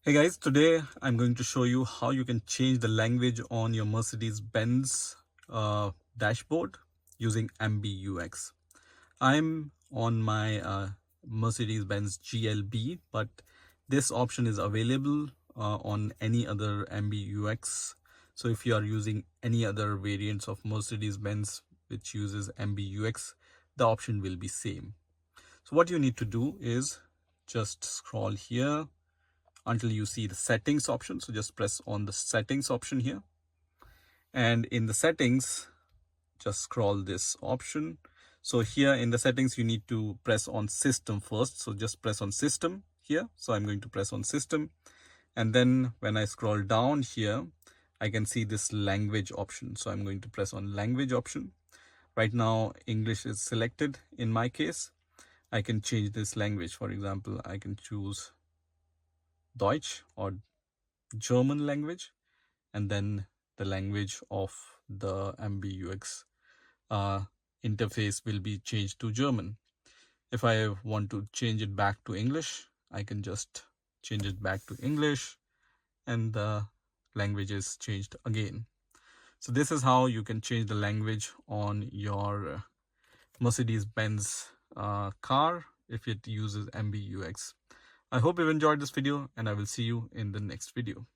Hey guys, today I'm going to show you how you can change the language on your Mercedes-Benz dashboard using MBUX. I'm on my Mercedes-Benz GLB, but this option is available on any other MBUX. So if you are using any other variants of Mercedes-Benz which uses MBUX, the option will be same. So what you need to do is just scroll here until you see the settings option. So just press on the settings option here, and in the settings just scroll this option. So here in the settings you need to press on system first, so just press on system here. So I'm going to press on system, and then when I scroll down here I can see this language option. So I'm going to press on language option. Right now English is selected. In my case I can change this language. For example, I can choose Deutsch or German language, and then the language of the MBUX interface will be changed to German. If I want to change it back to English, I can just change it back to English, and the language is changed again. So this is how you can change the language on your Mercedes-Benz car if it uses MBUX. I hope you've enjoyed this video, and I will see you in the next video.